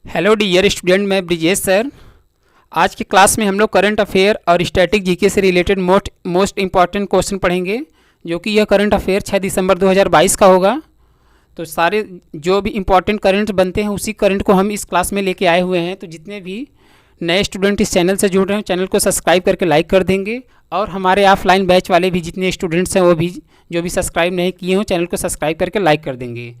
Hello dear student, मैं Brijesh sir. आज की क्लास में हम लोग करंट अफेयर और स्टैटिक जीके से रिलेटेड मोस्ट इम्पॉर्टेंट क्वेश्चन पढ़ेंगे, जो कि यह करंट अफेयर 6 दिसंबर 2022 का होगा। तो सारे जो भी इम्पॉर्टेंट करंट बनते हैं उसी करंट को हम इस क्लास में लेके आए हुए हैं। तो जितने भी नए स्टूडेंट इस चैनल से जुड़ रहे हैं, चैनल को सब्सक्राइब करके लाइक कर देंगे, और हमारे ऑफलाइन बैच वाले भी जितने स्टूडेंट्स हैं वो भी जो भी सब्सक्राइब नहीं किए हों, चैनल को सब्सक्राइब करके लाइक कर देंगे।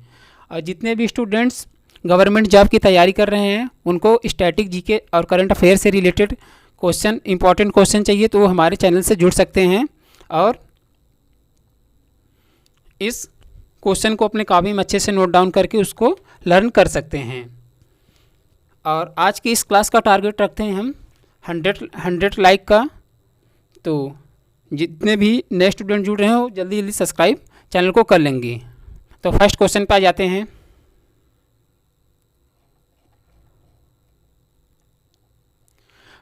और जितने भी स्टूडेंट्स गवर्नमेंट जॉब की तैयारी कर रहे हैं उनको स्टैटिक जीके और करंट अफेयर से रिलेटेड क्वेश्चन, इंपॉर्टेंट क्वेश्चन चाहिए तो वो हमारे चैनल से जुड़ सकते हैं और इस क्वेश्चन को अपने कॉपी में अच्छे से नोट डाउन करके उसको लर्न कर सकते हैं। और आज की इस क्लास का टारगेट रखते हैं हम 100 लाइक का। तो जितने भी नए स्टूडेंट जुड़ रहे हैं वो जल्दी जल्दी सब्सक्राइब चैनल को कर लेंगे। तो फर्स्ट क्वेश्चन पे आ जाते हैं।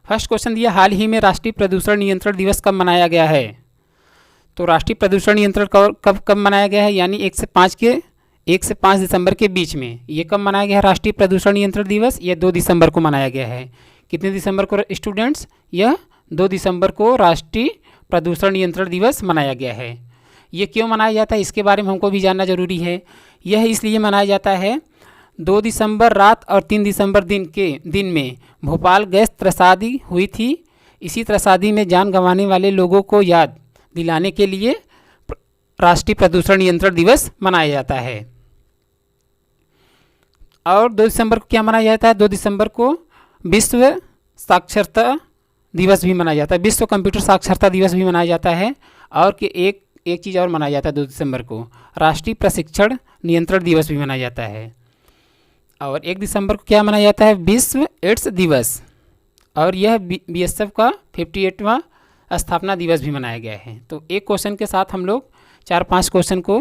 फर्स्ट क्वेश्चन दिया, हाल ही में राष्ट्रीय प्रदूषण नियंत्रण दिवस कब मनाया गया है? तो राष्ट्रीय प्रदूषण नियंत्रण कब मनाया गया है, यानी 1 से 5 दिसंबर के बीच में। ये कब मनाया गया है राष्ट्रीय प्रदूषण नियंत्रण दिवस? ये 2 दिसंबर को मनाया गया है। कितने दिसंबर को स्टूडेंट्स? यह 2 दिसंबर को राष्ट्रीय प्रदूषण नियंत्रण दिवस मनाया गया है। ये क्यों मनाया जाता है इसके बारे में हमको भी जानना जरूरी है। यह इसलिए मनाया जाता है 2 दिसंबर रात और 3 दिसंबर दिन में भोपाल गैस त्रसादी हुई थी। इसी त्रसादी में जान गंवाने वाले लोगों को याद दिलाने के लिए राष्ट्रीय प्रदूषण नियंत्रण दिवस मनाया जाता है। और 2 दिसंबर को क्या मनाया जाता है? 2 दिसंबर को विश्व साक्षरता दिवस भी मनाया जाता है, विश्व कंप्यूटर साक्षरता दिवस भी मनाया जाता है। और कि एक चीज़ और मनाया जाता है 2 दिसंबर को, राष्ट्रीय प्रशिक्षण नियंत्रण दिवस भी मनाया जाता है। और 1 दिसंबर को क्या मनाया जाता है? विश्व एड्स दिवस। और यह बीएसएफ का 58वां स्थापना दिवस भी मनाया गया है। तो एक क्वेश्चन के साथ हम लोग 4-5 क्वेश्चन को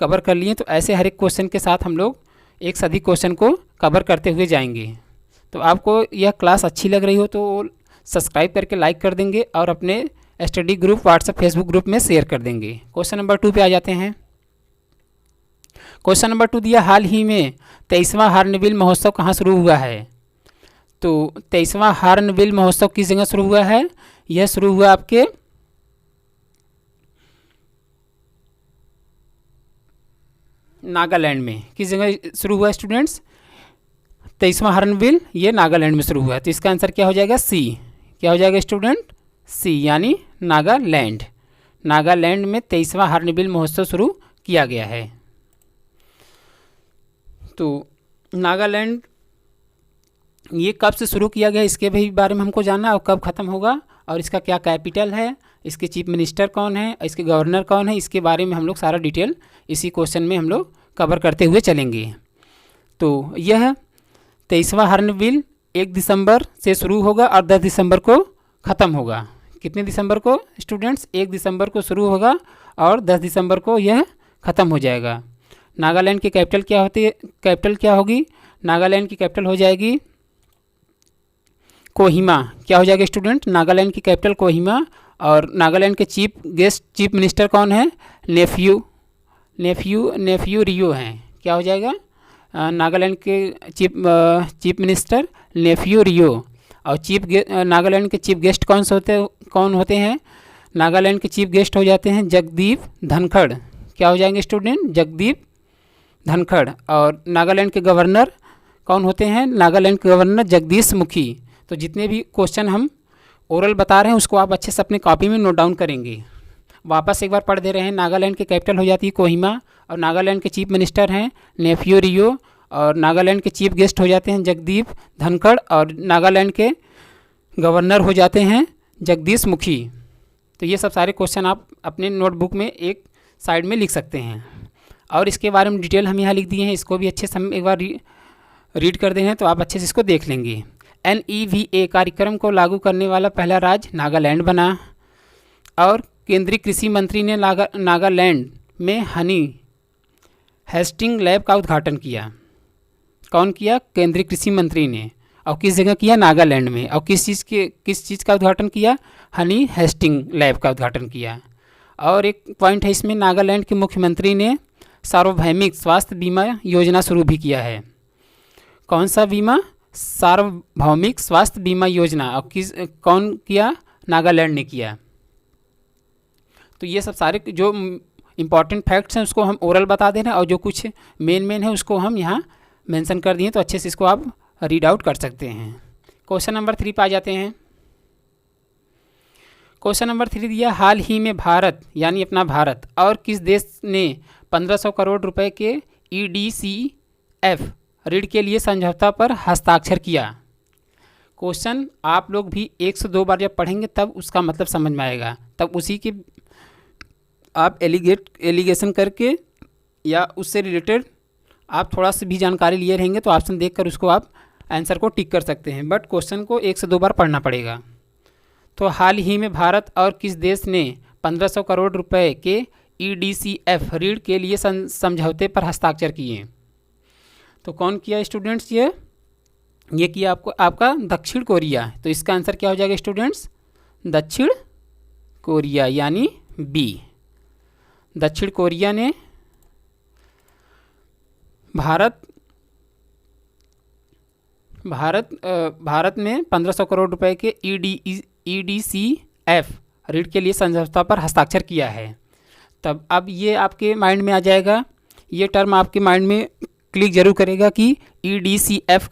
कवर कर लिए। तो ऐसे हर एक क्वेश्चन के साथ हम लोग एक से अधिक क्वेश्चन को कवर करते हुए जाएंगे। तो आपको यह क्लास अच्छी लग रही हो तो सब्सक्राइब करके लाइक कर देंगे और अपने study group WhatsApp Facebook group में शेयर कर देंगे। क्वेश्चन नंबर 2 पे आ जाते हैं। क्वेश्चन नंबर 2 दिया, हाल ही में 23वां हार्नबिल महोत्सव कहाँ शुरू हुआ है? तो 23वां हार्नबिल महोत्सव किस जगह शुरू हुआ है? यह शुरू हुआ आपके नागालैंड में। किस जगह शुरू हुआ स्टूडेंट्स? 23वां हार्नबिल ये नागालैंड में शुरू हुआ है। तो इसका आंसर क्या हो जाएगा? सी। क्या हो जाएगा स्टूडेंट? सी, यानी नागालैंड। नागालैंड में 23वां हार्नबिल महोत्सव शुरू किया गया है। तो नागालैंड ये कब से शुरू किया गया इसके भी बारे में हमको जानना, और कब ख़त्म होगा, और इसका क्या कैपिटल है, इसके चीफ मिनिस्टर कौन है, इसके गवर्नर कौन है, इसके बारे में हम लोग सारा डिटेल इसी क्वेश्चन में हम लोग कवर करते हुए चलेंगे। तो यह 23वां हार्नबिल 1 दिसंबर से शुरू होगा और 10 दिसंबर को ख़त्म होगा। कितने दिसंबर को स्टूडेंट्स? 1 दिसंबर को शुरू होगा और 10 दिसंबर को यह ख़त्म हो जाएगा। नागालैंड की कैपिटल क्या होगी? नागालैंड की कैपिटल हो जाएगी कोहिमा। क्या हो जाएगा स्टूडेंट? नागालैंड की कैपिटल कोहिमा। और नागालैंड के चीफ मिनिस्टर कौन है? नेफ्यू रियो हैं। क्या हो जाएगा? नागालैंड के चीफ मिनिस्टर नेफ्यू रियो। और नागालैंड के चीफ गेस्ट कौन होते हैं? नागालैंड के चीफ गेस्ट हो जाते हैं जगदीप धनखड़। क्या हो जाएंगे स्टूडेंट? जगदीप धनखड़। और नागालैंड के गवर्नर कौन होते हैं? नागालैंड के गवर्नर जगदीश मुखी। तो जितने भी क्वेश्चन हम ओरल बता रहे हैं उसको आप अच्छे से अपने कॉपी में नोट डाउन करेंगे। वापस एक बार पढ़ दे रहे हैं। नागालैंड की कैपिटल हो जाती है कोहिमा, और नागालैंड के चीफ मिनिस्टर हैं नेफ्यू रियो, और नागालैंड के चीफ गेस्ट हो जाते हैं जगदीप धनखड़, और नागालैंड के गवर्नर हो जाते हैं जगदीश मुखी। तो ये सब सारे क्वेश्चन आप अपने नोटबुक में एक साइड में लिख सकते हैं। और इसके बारे में डिटेल हम यहाँ लिख दिए हैं, इसको भी अच्छे से हम एक बार रीड कर दे हैं तो आप अच्छे से इसको देख लेंगे। NEVA कार्यक्रम को लागू करने वाला पहला राज्य नागालैंड बना। और केंद्रीय कृषि मंत्री ने नागालैंड में हनी हेस्टिंग लैब का उद्घाटन किया। कौन किया? केंद्रीय कृषि मंत्री ने। और किस जगह किया? नागालैंड में। और किस चीज़ का उद्घाटन किया? हनी हेस्टिंग लैब का उद्घाटन किया। और एक पॉइंट है इसमें, नागालैंड के मुख्यमंत्री ने सार्वभौमिक स्वास्थ्य बीमा योजना शुरू भी किया है। कौन सा बीमा? सार्वभौमिक स्वास्थ्य बीमा योजना, और कौन किया? नागालैंड ने किया। तो ये सब सारे जो इम्पॉर्टेंट फैक्ट्स हैं उसको हम ओरल बता दे रहे हैं, और जो कुछ मेन है उसको हम यहाँ मेंशन कर दिए, तो अच्छे से इसको आप रीड आउट कर सकते हैं। क्वेश्चन नंबर 3 पे आ जाते हैं। क्वेश्चन नंबर 3 दिया, हाल ही में भारत यानी अपना भारत और किस देश ने 1500 करोड़ रुपए के EDCF ऋण के लिए समझौता पर हस्ताक्षर किया। क्वेश्चन आप लोग भी 1 से 2 बार जब पढ़ेंगे तब उसका मतलब समझ में आएगा, तब उसी की आप एलिगेशन करके या उससे रिलेटेड आप थोड़ा सा भी जानकारी लिए रहेंगे तो ऑप्शन देखकर उसको आप आंसर को टिक कर सकते हैं, बट क्वेश्चन को 1 से 2 बार पढ़ना पड़ेगा। तो हाल ही में भारत और किस देश ने 1500 करोड़ रुपए के EDCF ऋण के लिए समझौते पर हस्ताक्षर किए। तो कौन किया स्टूडेंट्स? ये किया आपका दक्षिण कोरिया। तो इसका आंसर क्या हो जाएगा स्टूडेंट्स? दक्षिण कोरिया यानी बी। दक्षिण कोरिया ने भारत में 1500 करोड़ रुपए के EDCF ऋण के लिए समझौता पर हस्ताक्षर किया है। तब अब ये आपके माइंड में आ जाएगा, ये टर्म आपके माइंड में क्लिक जरूर करेगा कि EDCF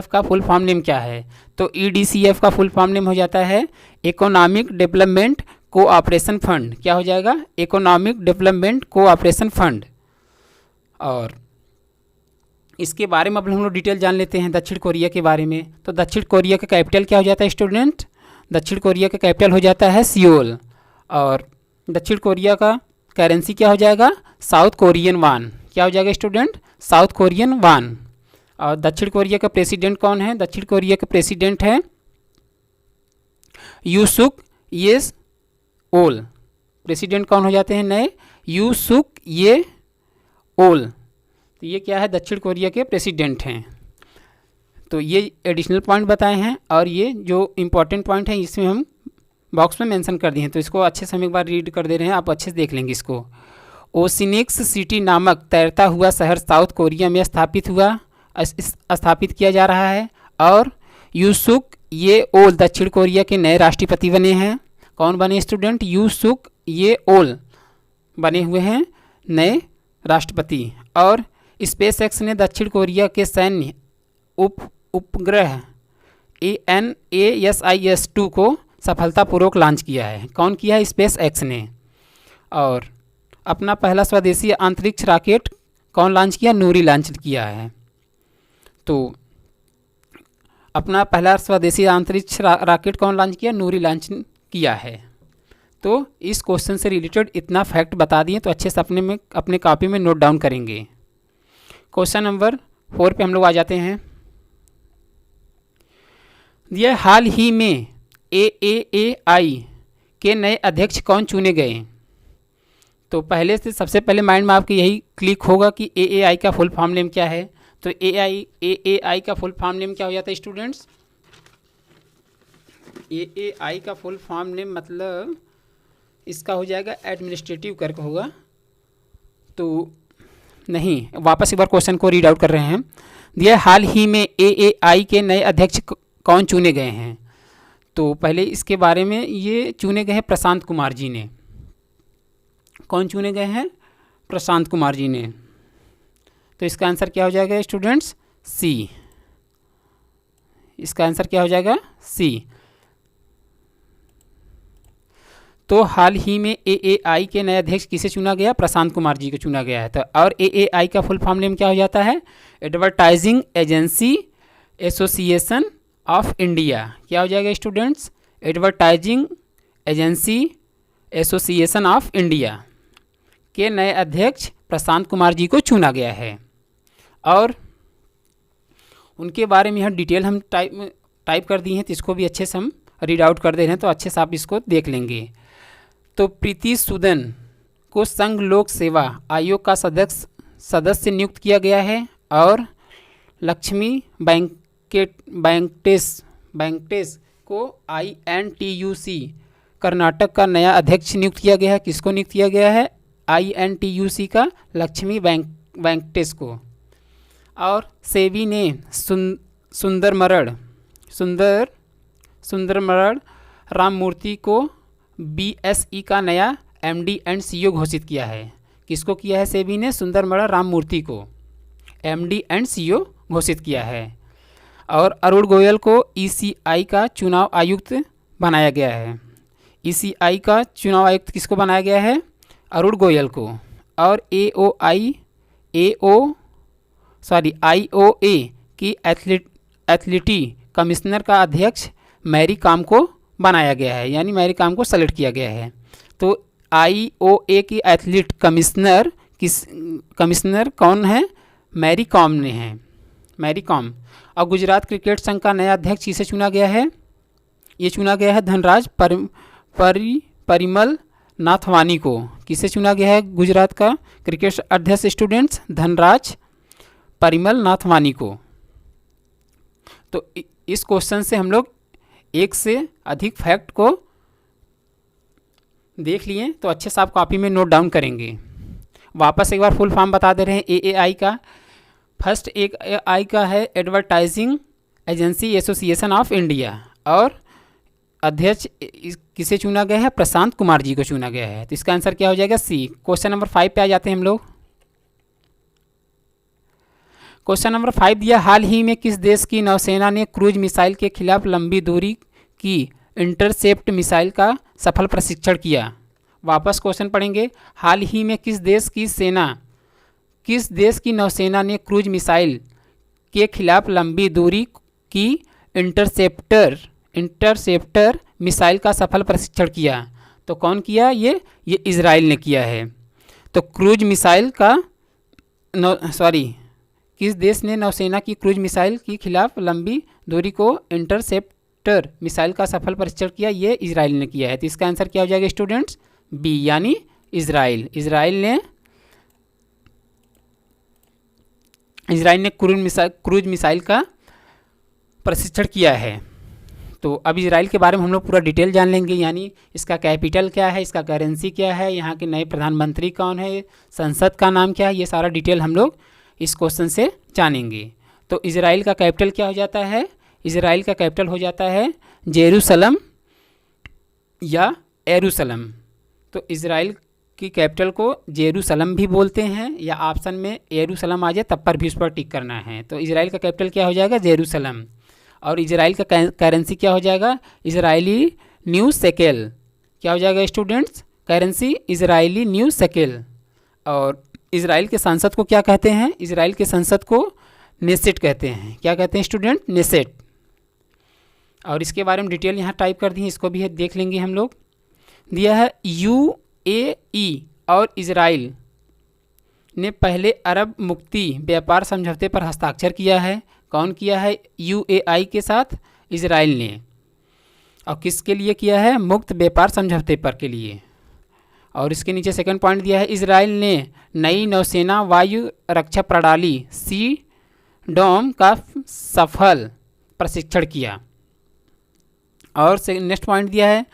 का फुल फॉर्म नेम क्या है। तो EDCF का फुल फॉर्म नेम हो जाता है इकोनॉमिक डेवलपमेंट कोऑपरेशन फंड। क्या हो जाएगा? Economic development cooperation fund. और इसके बारे में अब हम लोग डिटेल जान लेते हैं दक्षिण कोरिया के बारे में। तो दक्षिण कोरिया का कैपिटल क्या हो जाता है स्टूडेंट? दक्षिण कोरिया का कैपिटल हो जाता है सियोल। और दक्षिण कोरिया का करेंसी क्या हो जाएगा? साउथ कोरियन वान। क्या हो जाएगा स्टूडेंट? साउथ कोरियन वान। और दक्षिण कोरिया का प्रेसिडेंट कौन है? दक्षिण कोरिया का प्रेसिडेंट है यूसुक येओल। प्रेसिडेंट कौन हो जाते हैं नए? यूसुक येओल। तो ये क्या है? दक्षिण कोरिया के प्रेसिडेंट हैं। तो ये एडिशनल पॉइंट बताए हैं, और ये जो इम्पोर्टेंट पॉइंट है इसमें हम बॉक्स में मेंशन कर दिए हैं। तो इसको अच्छे से हम एक बार रीड कर दे रहे हैं, आप अच्छे से देख लेंगे इसको। ओसिनिक्स सिटी नामक तैरता हुआ शहर साउथ कोरिया में स्थापित किया जा रहा है, और यूसुक येओल दक्षिण कोरिया के नए राष्ट्रपति बने हैं। कौन बने स्टूडेंट? यूसुक येओल बने हुए हैं नए राष्ट्रपति। और स्पेसएक्स ने दक्षिण कोरिया के सैन्य उपग्रह ANASIS-2 को सफलतापूर्वक लॉन्च किया है। कौन किया है? स्पेसएक्स ने। और अपना पहला स्वदेशी अंतरिक्ष रॉकेट कौन लॉन्च किया? नूरी लॉन्च किया है। तो अपना पहला स्वदेशी अंतरिक्ष रॉकेट कौन लॉन्च किया? नूरी लॉन्च किया है। तो इस क्वेश्चन से रिलेटेड इतना फैक्ट बता दिए, तो अच्छे से अपने कॉपी में नोट डाउन करेंगे। क्वेश्चन नंबर 4 पे हम लोग आ जाते हैं। यह हाल ही में AAAI के नए अध्यक्ष कौन चुने गए? तो पहले से सबसे पहले माइंड में आपके यही क्लिक होगा कि AAI का फुल फॉर्म नेम क्या है। तो AAI का फुल फॉर्म नेम क्या हो जाता है स्टूडेंट्स? AAI का फुल फॉर्म नेम मतलब इसका हो जाएगा एडमिनिस्ट्रेटिव करके होगा। तो नहीं, वापस एक बार क्वेश्चन को रीड आउट कर रहे हैं। यह हाल ही में AAI के नए अध्यक्ष कौन चुने गए हैं? तो पहले इसके बारे में, ये चुने गए हैं प्रशांत कुमार जी ने। कौन चुने गए हैं? प्रशांत कुमार जी ने। तो इसका आंसर क्या हो जाएगा स्टूडेंट्स? सी। इसका आंसर क्या हो जाएगा? सी। तो हाल ही में AAI के नए अध्यक्ष किसे चुना गया? प्रशांत कुमार जी को चुना गया है। तो और AAI का फुल फॉर्म नेम क्या हो जाता है? Advertising agency association of India. क्या हो जाएगा students? Advertising agency association of India के नए अध्यक्ष प्रशांत कुमार जी को चुना गया है। और उनके बारे में यहाँ डिटेल हम टाइप कर दी हैं, तो इसको भी अच्छे से हम रीड आउट कर दे रहे हैं, तो अच्छे से आप इसको देख लेंगे। तो प्रीति सूदन को संघ लोक सेवा आयोग का सदस्य नियुक्त किया गया है, और लक्ष्मी बैंकटेस को INTUC कर्नाटक का नया अध्यक्ष नियुक्त किया गया है। किसको नियुक्त किया गया है? INTUC का लक्ष्मी बैंकटेस को। और सेबी ने सुंदर मरड़ राममूर्ति को BSE का नया MD एंड CEO घोषित किया है। किसको किया है? सेबी ने सुंदर मरड़ राममूर्ति को MD एंड CEO घोषित किया है। और अरुण गोयल को ECI का चुनाव आयुक्त बनाया गया है। ECI का चुनाव आयुक्त किसको बनाया गया है? अरुण गोयल को। और IOA की एथलीटी कमिश्नर का अध्यक्ष मैरी कॉम को बनाया गया है, यानी मैरी कॉम को सेलेक्ट किया गया है। तो IOA की एथलीट कमिश्नर कौन है? मैरी कॉम ने है, मैरी कॉम। और गुजरात क्रिकेट संघ का नया अध्यक्ष किसे चुना गया है? ये चुना गया है धनराज परिमल नाथवानी को। किसे चुना गया है गुजरात का क्रिकेट अध्यक्ष स्टूडेंट्स? धनराज परिमल नाथवानी को। तो इस क्वेश्चन से हम लोग एक से अधिक फैक्ट को देख लिए, तो अच्छे से आप कॉपी में नोट डाउन करेंगे। वापस एक बार फुल फॉर्म बता दे रहे हैं AAI का। फर्स्ट AAI का है advertising agency association of India, और अध्यक्ष किसे चुना गया है? प्रशांत कुमार जी को चुना गया है। तो इसका आंसर क्या हो जाएगा? C। क्वेश्चन नंबर 5 पे आ जाते हैं हम लोग। क्वेश्चन नंबर 5 दिया, हाल ही में किस देश की नौसेना ने क्रूज मिसाइल के खिलाफ लंबी दूरी की इंटरसेप्ट मिसाइल का सफल प्रशिक्षण किया? वापस क्वेश्चन पढ़ेंगे। हाल ही में किस देश की नौसेना ने क्रूज मिसाइल के खिलाफ लंबी दूरी की इंटरसेप्टर मिसाइल का सफल प्रशिक्षण किया? तो कौन किया? ये इजराइल ने किया है। तो क्रूज मिसाइल का किस देश ने नौसेना की क्रूज मिसाइल के खिलाफ लंबी दूरी को इंटरसेप्टर मिसाइल का सफल परीक्षण किया? ये इजराइल ने किया है। तो इसका आंसर क्या हो जाएगा स्टूडेंट्स? B, यानी इजराइल। इजराइल ने क्रूज मिसाइल का प्रशिक्षण किया है। तो अब इजराइल के बारे में हम लोग पूरा डिटेल जान लेंगे, यानी इसका कैपिटल क्या है, इसका करेंसी क्या है, यहाँ के नए प्रधानमंत्री कौन है, संसद का नाम क्या है, ये सारा डिटेल हम लोग इस क्वेश्चन से जानेंगे। तो इजराइल का कैपिटल क्या हो जाता है? इजराइल का कैपिटल हो जाता है जेरूसलम या एरूसलम। तो इजराइल की कैपिटल को जेरूसलम भी बोलते हैं, या ऑप्शन में एरूसलम आ जाए तब पर भी उस पर टिक करना है। तो इजराइल का कैपिटल क्या हो जाएगा? जेरूसलम। और इजराइल का करेंसी क्या हो जाएगा? Israeli new shekel. क्या हो जाएगा students? Currency Israeli new shekel. और इजराइल के संसद को क्या कहते हैं? इजराइल के संसद को नेसेट कहते हैं। क्या कहते हैं स्टूडेंट? नेसेट। और इसके बारे में डिटेल यहाँ टाइप कर दी है, इसको भी देख लेंगे हम लोग। दिया है UAE और इजराइल ने पहले अरब मुक्ति व्यापार समझौते पर हस्ताक्षर किया है। कौन किया है? UAI के साथ इजराइल ने। और किसके लिए किया है? मुक्त व्यापार समझौते पर के लिए। और इसके नीचे सेकंड पॉइंट दिया है, इजराइल ने नई नौसेना वायु रक्षा प्रणाली CDOM का सफल प्रशिक्षण किया। और नेक्स्ट पॉइंट दिया है,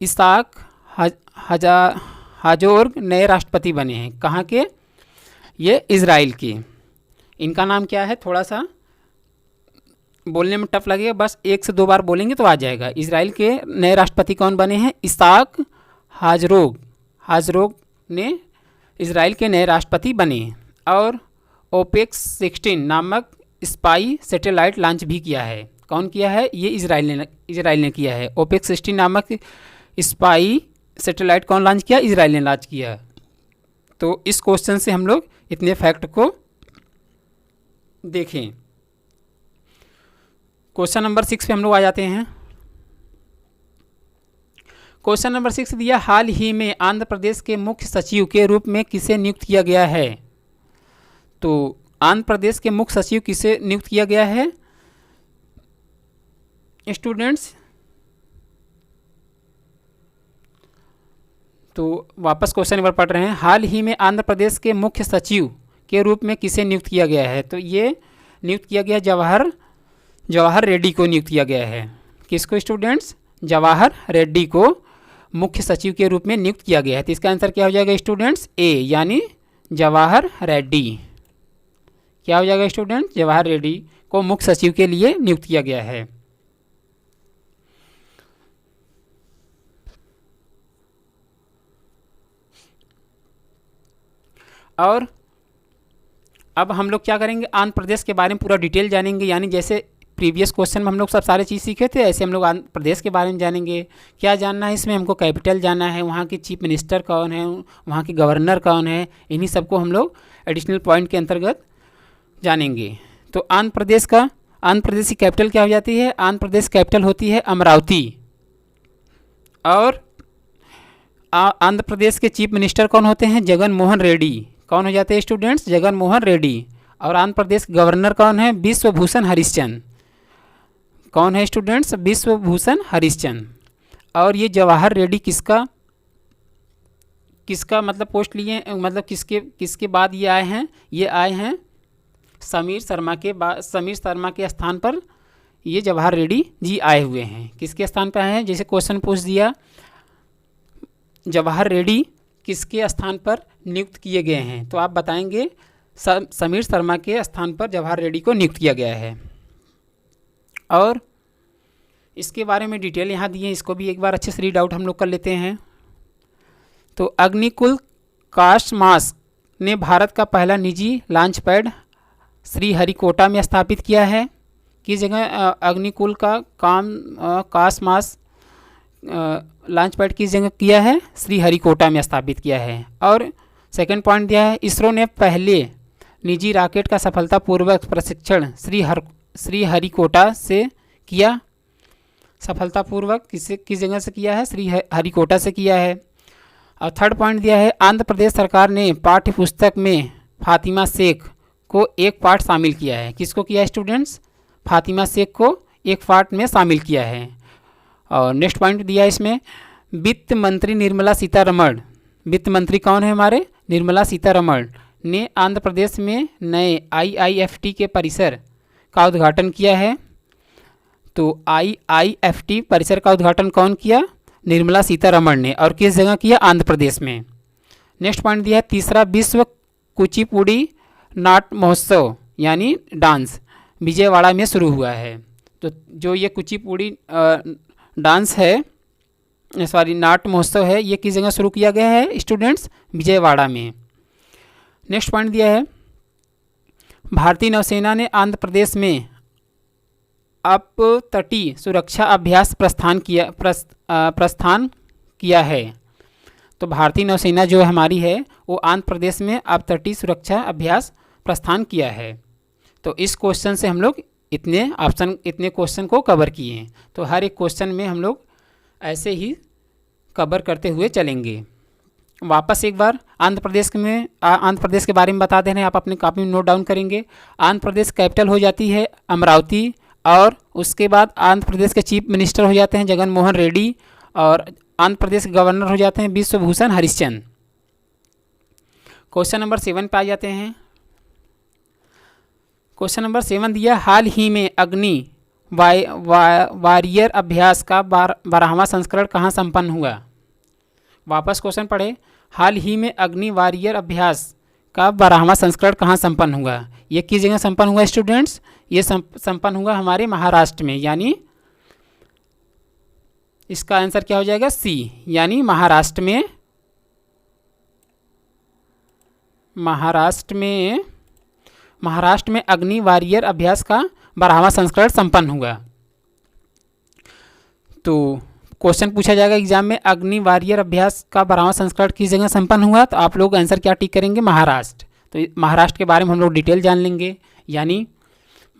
इसाक हाजोर्ग नए राष्ट्रपति बने हैं। कहाँ के? ये इजराइल के। इनका नाम क्या है? थोड़ा सा बोलने में टफ लगेगा, बस 1 से 2 बार बोलेंगे तो आ जाएगा। इजराइल के नए राष्ट्रपति कौन बने हैं? इसाक हाजरोग ने इजराइल के नए राष्ट्रपति बने। और OPEX 16 नामक स्पाई सैटेलाइट लॉन्च भी किया है। कौन किया है? ये इजराइल ने किया है। OPEX 16 नामक स्पाई सैटेलाइट कौन लॉन्च किया? इजराइल ने लॉन्च किया। तो इस क्वेश्चन से हम लोग इतने फैक्ट को देखें। क्वेश्चन नंबर 6 पे हम लोग आ जाते हैं। क्वेश्चन नंबर 6 दिया, हाल ही में आंध्र प्रदेश के मुख्य सचिव के रूप में किसे नियुक्त किया गया है? तो आंध्र प्रदेश के मुख्य सचिव किसे नियुक्त किया गया है स्टूडेंट्स? तो वापस क्वेश्चन नंबर पढ़ रहे हैं। हाल ही में आंध्र प्रदेश के मुख्य सचिव के रूप में किसे नियुक्त किया गया है? तो ये नियुक्त किया गया जवाहर रेड्डी को नियुक्त किया गया है। किसको स्टूडेंट्स? जवाहर रेड्डी को मुख्य सचिव के रूप में नियुक्त किया गया है। तो इसका आंसर क्या हो जाएगा स्टूडेंट्स? A, यानी जवाहर रेड्डी। क्या हो जाएगा स्टूडेंट, जवाहर रेड्डी को मुख्य सचिव के लिए नियुक्त किया गया है। और अब हम लोग क्या करेंगे, आंध्र प्रदेश के बारे में पूरा डिटेल जानेंगे, यानी जैसे प्रीवियस क्वेश्चन में हम लोग सब सारे चीज़ सीखे थे, ऐसे हम लोग आंध्र प्रदेश के बारे में जानेंगे। क्या जानना है इसमें, हमको कैपिटल जानना है, वहाँ की चीफ मिनिस्टर कौन है, वहाँ की गवर्नर कौन है, इन्हीं सबको हम लोग एडिशनल पॉइंट के अंतर्गत जानेंगे। तो आंध्र प्रदेश की कैपिटल क्या हो जाती है, आंध्र प्रदेश कैपिटल होती है अमरावती। और आंध्र प्रदेश के चीफ मिनिस्टर कौन होते हैं, जगन मोहन रेड्डी। कौन हो जाते हैं स्टूडेंट्स, जगन मोहन रेड्डी। और आंध्र प्रदेश के गवर्नर कौन है, विश्वभूषण हरिश्चंद्र। कौन है स्टूडेंट्स, विश्वभूषण हरिश्चंद्र। और ये जवाहर रेड्डी किसका मतलब पोस्ट लिए, मतलब किसके बाद ये आए हैं, ये आए हैं समीर शर्मा के स्थान पर ये जवाहर रेड्डी जी आए हुए हैं। किसके स्थान पर आए हैं, जैसे क्वेश्चन पूछ दिया जवाहर रेड्डी किसके स्थान पर नियुक्त किए गए हैं, तो आप बताएंगे समीर शर्मा के स्थान पर जवाहर रेड्डी को नियुक्त किया गया है। और इसके बारे में डिटेल यहाँ दी है, इसको भी एक बार अच्छे से रीड आउट हम लोग कर लेते हैं। तो अग्निकुल कास्मास ने भारत का पहला निजी लॉन्च पैड श्रीहरिकोटा में स्थापित किया है। किस जगह अग्निकुल का कास्मास लॉन्च पैड किस जगह किया है, श्रीहरिकोटा में स्थापित किया है। और सेकंड पॉइंट दिया है, इसरो ने पहले निजी रॉकेट का सफलतापूर्वक प्रशिक्षण श्रीहरिकोटा से किया। सफलतापूर्वक किस जगह से किया है, श्रीहरिकोटा से किया है। और थर्ड पॉइंट दिया है, आंध्र प्रदेश सरकार ने पाठ्य पुस्तक में फातिमा शेख को एक पाठ शामिल किया है। किसको किया है स्टूडेंट्स, फातिमा शेख को एक पाठ में शामिल किया है। और नेक्स्ट पॉइंट दिया है इसमें, वित्त मंत्री निर्मला सीतारमण, वित्त मंत्री कौन है हमारे, निर्मला सीतारमण ने आंध्र प्रदेश में नए IIFT के परिसर का उद्घाटन किया है। तो IIFT परिसर का उद्घाटन कौन किया, निर्मला सीतारमण ने। और किस जगह किया, आंध्र प्रदेश में। नेक्स्ट पॉइंट दिया है, तीसरा विश्व कुचिपुड़ी नाट्य महोत्सव यानी डांस विजयवाड़ा में शुरू हुआ है। तो जो ये कुचिपुड़ी डांस है, सॉरी नाट्य महोत्सव है, ये किस जगह शुरू किया गया है स्टूडेंट्स, विजयवाड़ा में। नेक्स्ट पॉइंट दिया है, भारतीय नौसेना ने आंध्र प्रदेश में अपतटीय सुरक्षा अभ्यास प्रस्थान किया है। तो भारतीय नौसेना जो हमारी है वो आंध्र प्रदेश में अपतटीय सुरक्षा अभ्यास प्रस्थान किया है। तो इस क्वेश्चन से हम लोग इतने क्वेश्चन को कवर किए हैं। तो हर एक क्वेश्चन में हम लोग ऐसे ही कवर करते हुए चलेंगे। वापस एक बार आंध्र प्रदेश के बारे में बता दे रहे हैं, आप अपने कॉपी में नोट डाउन करेंगे। आंध्र प्रदेश कैपिटल हो जाती है अमरावती, और उसके बाद आंध्र प्रदेश के चीफ मिनिस्टर हो जाते हैं जगन मोहन रेड्डी, और आंध्र प्रदेश के गवर्नर हो जाते हैं विश्वभूषण हरिश्चंद्र। क्वेश्चन नंबर 7 पे आ जाते हैं। क्वेश्चन नंबर 7 दिया, हाल ही में अग्नि वॉरियर अभ्यास का 12वां संस्करण कहाँ संपन्न हुआ। वापस क्वेश्चन पढ़े, हाल ही में अग्नि वॉरियर अभ्यास का 12वां संस्करण कहाँ संपन्न हुआ। ये किस जगह संपन्न हुआ स्टूडेंट्स, ये संपन्न हुआ हमारे महाराष्ट्र में, यानी इसका आंसर क्या हो जाएगा, सी, यानी महाराष्ट्र में अग्नि वॉरियर अभ्यास का 12वां संस्करण संपन्न हुआ। तो क्वेश्चन पूछा जाएगा एग्जाम में, अग्नि वॉरियर अभ्यास का 12वां संस्करण किस जगह संपन्न हुआ, तो आप लोग आंसर क्या टिक करेंगे, महाराष्ट्र। तो महाराष्ट्र के बारे में हम लोग डिटेल जान लेंगे, यानी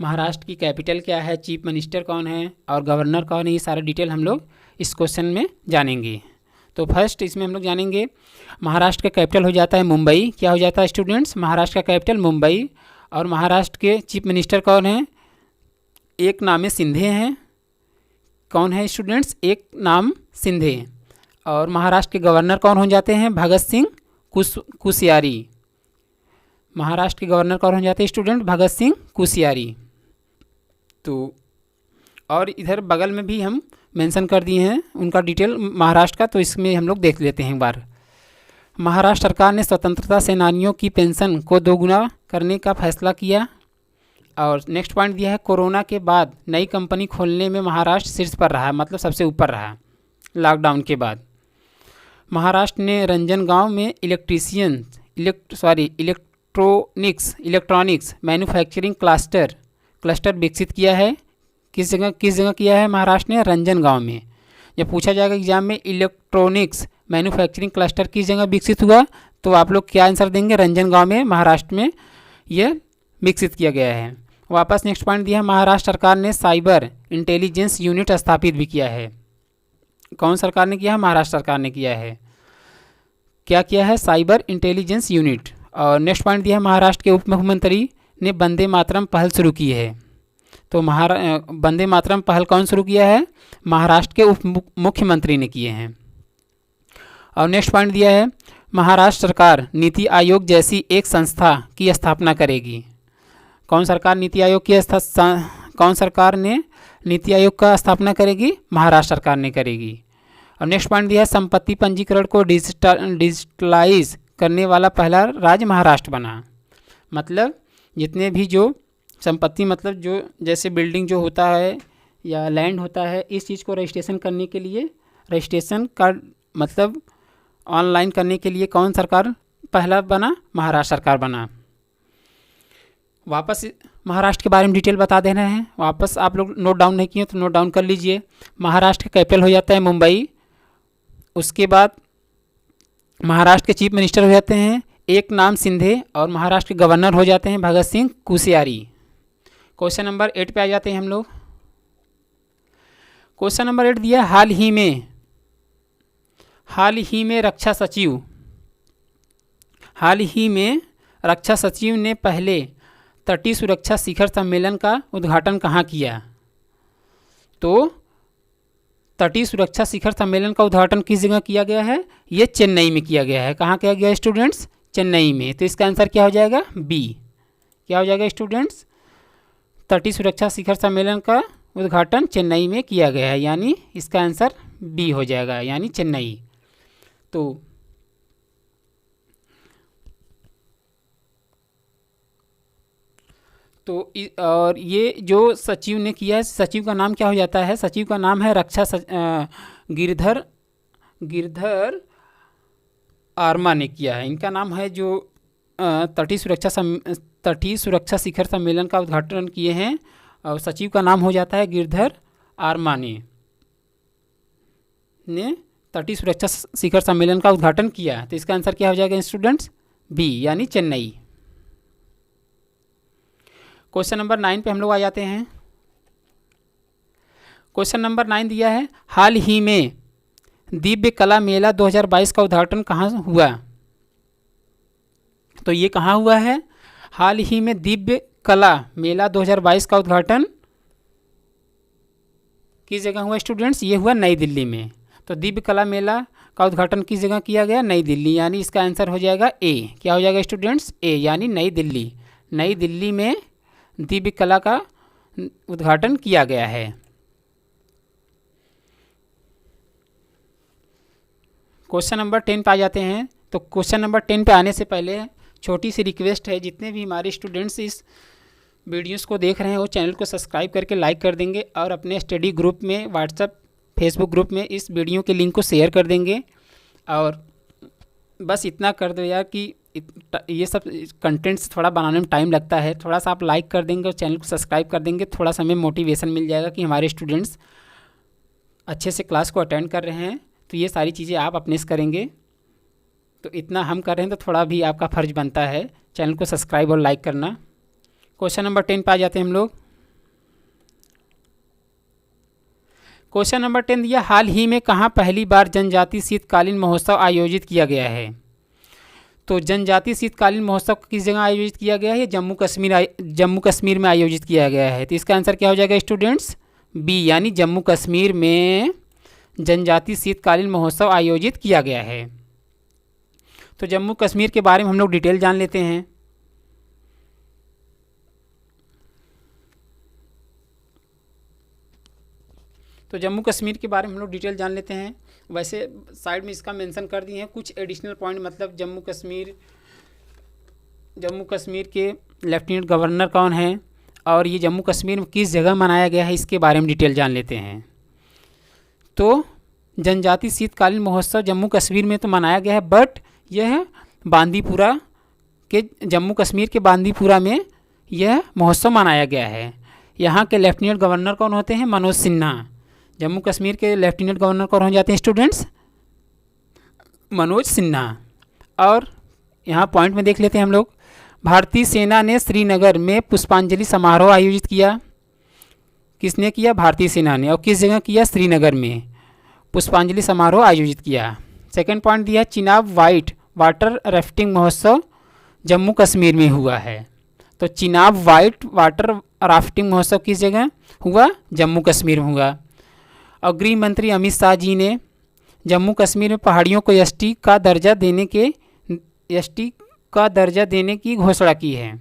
महाराष्ट्र की कैपिटल क्या है, चीफ मिनिस्टर कौन है और गवर्नर कौन है, ये सारा डिटेल हम लोग इस क्वेश्चन में जानेंगे। तो फर्स्ट इसमें हम लोग जानेंगे महाराष्ट्र का कैपिटल हो जाता है मुंबई। क्या हो जाता है स्टूडेंट्स, महाराष्ट्र का कैपिटल मुंबई। और महाराष्ट्र के चीफ मिनिस्टर कौन हैं, एक नाम शिंदे हैं। कौन है स्टूडेंट्स, एक नाम शिंदे। और महाराष्ट्र के गवर्नर कौन हो जाते हैं, भगत सिंह कोश्यारी। महाराष्ट्र के गवर्नर कौन हो जाते हैं स्टूडेंट, भगत सिंह कोश्यारी। तो और इधर बगल में भी हम मेंशन कर दिए हैं उनका डिटेल महाराष्ट्र का, तो इसमें हम लोग देख लेते हैं एक बार। महाराष्ट्र सरकार ने स्वतंत्रता सेनानियों की पेंशन को 2 गुना करने का फैसला किया। और नेक्स्ट पॉइंट दिया है कोरोना के बाद नई कंपनी खोलने में महाराष्ट्र शीर्ष पर रहा, मतलब सबसे ऊपर रहा लॉकडाउन के बाद। महाराष्ट्र ने रंजनगांव में इलेक्ट्रॉनिक्स मैन्युफैक्चरिंग क्लस्टर विकसित किया है। किस जगह किया है महाराष्ट्र ने? रंजनगांव में। जब पूछा जाएगा एग्जाम में इलेक्ट्रॉनिक्स मैन्युफैक्चरिंग क्लस्टर किस जगह विकसित हुआ, तो आप लोग क्या आंसर देंगे? रंजनगांव में महाराष्ट्र में यह विकसित किया गया है। वापस नेक्स्ट पॉइंट दिया है महाराष्ट्र सरकार ने साइबर इंटेलिजेंस यूनिट स्थापित भी किया है। कौन सरकार ने किया है? महाराष्ट्र सरकार ने किया है। क्या किया है? Cyber intelligence unit. और नेक्स्ट पॉइंट दिया है महाराष्ट्र के उप मुख्यमंत्री ने वंदे मातरम पहल शुरू की है। तो वंदे मातरम पहल कौन शुरू किया है? महाराष्ट्र के उप मुख्यमंत्री ने किए हैं। और नेक्स्ट पॉइंट दिया है महाराष्ट्र सरकार नीति आयोग जैसी एक संस्था की स्थापना करेगी। कौन सरकार ने नीति आयोग का स्थापना करेगी? महाराष्ट्र सरकार ने करेगी। और नेक्स्ट पॉइंट दिया है संपत्ति पंजीकरण को डिजिटलाइज करने वाला पहला राज्य महाराष्ट्र बना। मतलब जितने भी जो संपत्ति, मतलब जो जैसे बिल्डिंग जो होता है या लैंड होता है, इस चीज़ को रजिस्ट्रेशन करने के लिए, रजिस्ट्रेशन का मतलब ऑनलाइन करने के लिए कौन सरकार पहला बना? महाराष्ट्र सरकार बना। वापस महाराष्ट्र के बारे में डिटेल बता दे रहे हैं। वापस आप लोग नोट डाउन नहीं किए तो नोट डाउन कर लीजिए। महाराष्ट्र का कैपिटल हो जाता है मुंबई। उसके बाद महाराष्ट्र के चीफ मिनिस्टर हो जाते हैं एकनाथ शिंदे, और महाराष्ट्र के गवर्नर हो जाते हैं भगत सिंह कोश्यारी। क्वेश्चन नंबर 8 पे आ जाते हैं हम लोग। क्वेश्चन नंबर 8 दिया हाल ही में रक्षा सचिव ने पहले तटीय सुरक्षा शिखर सम्मेलन का उद्घाटन कहाँ किया? तो तटीय सुरक्षा शिखर सम्मेलन का उद्घाटन किस जगह किया गया है? ये चेन्नई में किया गया है। कहाँ किया गया स्टूडेंट्स? चेन्नई में। तो इसका आंसर क्या हो जाएगा? बी। क्या हो जाएगा स्टूडेंट्स? तटीय सुरक्षा शिखर सम्मेलन का उद्घाटन चेन्नई में किया गया है, यानी इसका आंसर बी हो जाएगा, यानी चेन्नई। तो और ये जो सचिव ने किया है, सचिव का नाम क्या हो जाता है? सचिव का नाम है गिरधर आर्मा ने किया है। इनका नाम है जो तटीय सुरक्षा शिखर सम्मेलन का उद्घाटन किए हैं, और सचिव का नाम हो जाता है गिरधर आर्मा ने तटीय सुरक्षा शिखर सम्मेलन का उद्घाटन किया। तो इसका आंसर क्या हो जाएगा स्टूडेंट्स? बी, यानी चेन्नई। क्वेश्चन नंबर 9 पे हम लोग आ जाते हैं। क्वेश्चन नंबर 9 दिया है हाल ही में दिव्य कला मेला 2022 का उद्घाटन कहाँ हुआ? तो ये कहाँ हुआ है? हाल ही में दिव्य कला मेला 2022 का उद्घाटन किस जगह हुआ स्टूडेंट्स? ये हुआ नई दिल्ली में। तो दिव्य कला मेला का उद्घाटन किस जगह किया गया? नई दिल्ली, यानी इसका आंसर हो जाएगा ए। क्या हो जाएगा स्टूडेंट्स? ए, यानी नई दिल्ली। नई दिल्ली में दिव्य कला का उद्घाटन किया गया है। क्वेश्चन नंबर 10 पे आ जाते हैं। तो क्वेश्चन नंबर 10 पे आने से पहले छोटी सी रिक्वेस्ट है, जितने भी हमारे स्टूडेंट्स इस वीडियोस को देख रहे हैं वो चैनल को सब्सक्राइब करके लाइक कर देंगे, और अपने स्टडी ग्रुप में, व्हाट्सएप फेसबुक ग्रुप में इस वीडियो के लिंक को शेयर कर देंगे। और बस इतना कर दो यार कि ये सब कंटेंट्स थोड़ा बनाने में टाइम लगता है, थोड़ा सा आप लाइक कर देंगे और चैनल को सब्सक्राइब कर देंगे, थोड़ा सा हमें मोटिवेशन मिल जाएगा कि हमारे स्टूडेंट्स अच्छे से क्लास को अटेंड कर रहे हैं। तो ये सारी चीज़ें आप अपने से करेंगे, तो इतना हम कर रहे हैं तो थोड़ा भी आपका फ़र्ज बनता है चैनल को सब्सक्राइब और लाइक करना। क्वेश्चन नंबर 10 पे आ जाते हैं हम लोग। क्वेश्चन नंबर 10 दिया हाल ही में कहाँ पहली बार जनजातीय शीतकालीन महोत्सव आयोजित किया गया है? तो जनजातीय शीतकालीन महोत्सव किस जगह आयोजित किया गया है? जम्मू कश्मीर में आयोजित किया गया है। तो इसका आंसर क्या हो जाएगा स्टूडेंट्स? बी, यानी जम्मू कश्मीर में जनजातीय शीतकालीन महोत्सव आयोजित किया गया है। तो जम्मू कश्मीर के बारे में हम लोग डिटेल जान लेते हैं। तो जम्मू कश्मीर के बारे में हम लोग डिटेल जान लेते हैं। वैसे साइड में इसका मेंशन कर दिए हैं कुछ एडिशनल पॉइंट, मतलब जम्मू कश्मीर के लेफ्टिनेंट गवर्नर कौन हैं, और ये जम्मू कश्मीर में किस जगह मनाया गया है इसके बारे में डिटेल जान लेते हैं। तो जनजाति शीतकालीन महोत्सव जम्मू कश्मीर में तो मनाया गया है, बट यह बांदीपुरा के जम्मू कश्मीर के बांदीपुरा में यह महोत्सव मनाया गया है। यहाँ के लेफ्टिनेंट गवर्नर कौन होते हैं? मनोज सिन्हा। जम्मू कश्मीर के लेफ्टिनेंट गवर्नर कौन हो जाते हैं स्टूडेंट्स? मनोज सिन्हा। और यहाँ पॉइंट में देख लेते हैं हम लोग। भारतीय सेना ने श्रीनगर में पुष्पांजलि समारोह आयोजित किया। किसने किया? भारतीय सेना ने। और किस जगह किया? श्रीनगर में पुष्पांजलि समारोह आयोजित किया। सेकंड पॉइंट दिया, चिनाब वाइट वाटर राफ्टिंग महोत्सव जम्मू कश्मीर में हुआ है। तो चिनाब वाइट वाटर राफ्टिंग महोत्सव किस जगह हुआ? जम्मू कश्मीर में हुआ। और गृह मंत्री अमित शाह जी ने जम्मू कश्मीर में पहाड़ियों को एसटी का दर्जा देने की घोषणा की है।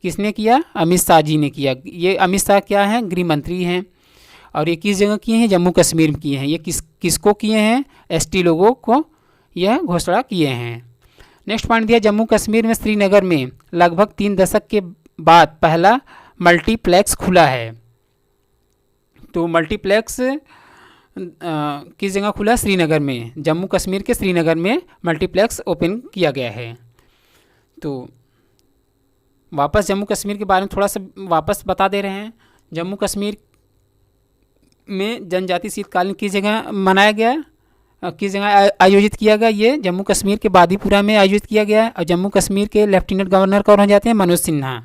किसने किया? अमित शाह जी ने किया। ये अमित शाह क्या हैं? गृह मंत्री हैं। और ये किस जगह किए हैं? जम्मू कश्मीर में किए हैं। ये किसको किए हैं? एसटी लोगों को यह घोषणा किए हैं। नेक्स्ट पॉइंट दिया, जम्मू कश्मीर में श्रीनगर में लगभग 3 दशक के बाद पहला मल्टीप्लेक्स खुला है। तो मल्टीप्लेक्स किस जगह खुला? श्रीनगर में। जम्मू कश्मीर के श्रीनगर में मल्टीप्लेक्स ओपन किया गया है। तो वापस जम्मू कश्मीर के बारे में थोड़ा सा वापस बता दे रहे हैं। जम्मू कश्मीर में जनजाति शीतकालीन किस जगह मनाया गया, किस जगह आयोजित किया गया? ये जम्मू कश्मीर के बांदीपुरा में आयोजित किया गया है। और जम्मू कश्मीर के लेफ्टिनेंट गवर्नर कौन हो जाते हैं? मनोज सिन्हा।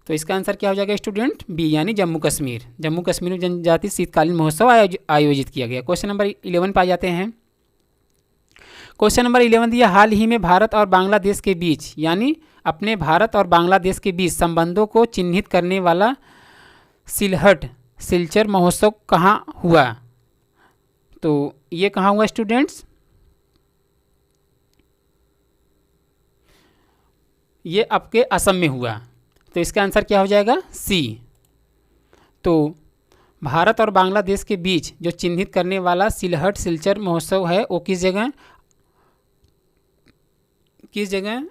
तो इसका आंसर क्या हो जाएगा स्टूडेंट? बी, यानी जम्मू कश्मीर। जम्मू कश्मीर में जनजाति शीतकालीन महोत्सव आयोजित किया गया। क्वेश्चन नंबर 11 पर आ जाते हैं। क्वेश्चन नंबर 11 दिया, हाल ही में भारत और बांग्लादेश के बीच, यानी अपने भारत और बांग्लादेश के बीच संबंधों को चिन्हित करने वाला सिलचर महोत्सव कहाँ हुआ? तो ये कहाँ हुआ स्टूडेंट्स? ये आपके असम में हुआ। तो इसका आंसर क्या हो जाएगा? सी। तो भारत और बांग्लादेश के बीच जो चिन्हित करने वाला सिलचर महोत्सव है वो किस जगह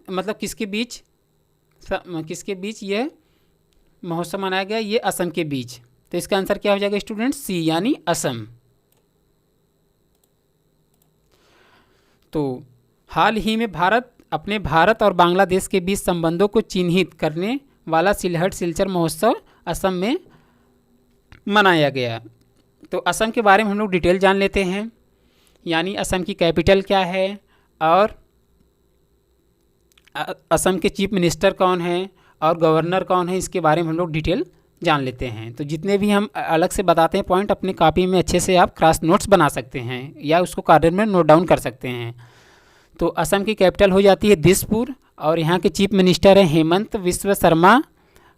मतलब किसके बीच यह महोत्सव मनाया गया? ये असम के बीच। तो इसका आंसर क्या हो जाएगा स्टूडेंट्स? सी, यानी असम। तो हाल ही में अपने भारत और बांग्लादेश के बीच संबंधों को चिन्हित करने वाला सिलचर महोत्सव असम में मनाया गया। तो असम के बारे में हम लोग डिटेल जान लेते हैं, यानी असम की कैपिटल क्या है और असम के चीफ मिनिस्टर कौन है और गवर्नर कौन है, इसके बारे में हम लोग डिटेल जान लेते हैं। तो जितने भी हम अलग से बताते हैं पॉइंट, अपने कॉपी में अच्छे से आप क्रॉस नोट्स बना सकते हैं या उसको कार्डर में नोट डाउन कर सकते हैं। तो असम की कैपिटल हो जाती है दिसपुर और यहाँ के चीफ मिनिस्टर हैं हेमंत विश्व शर्मा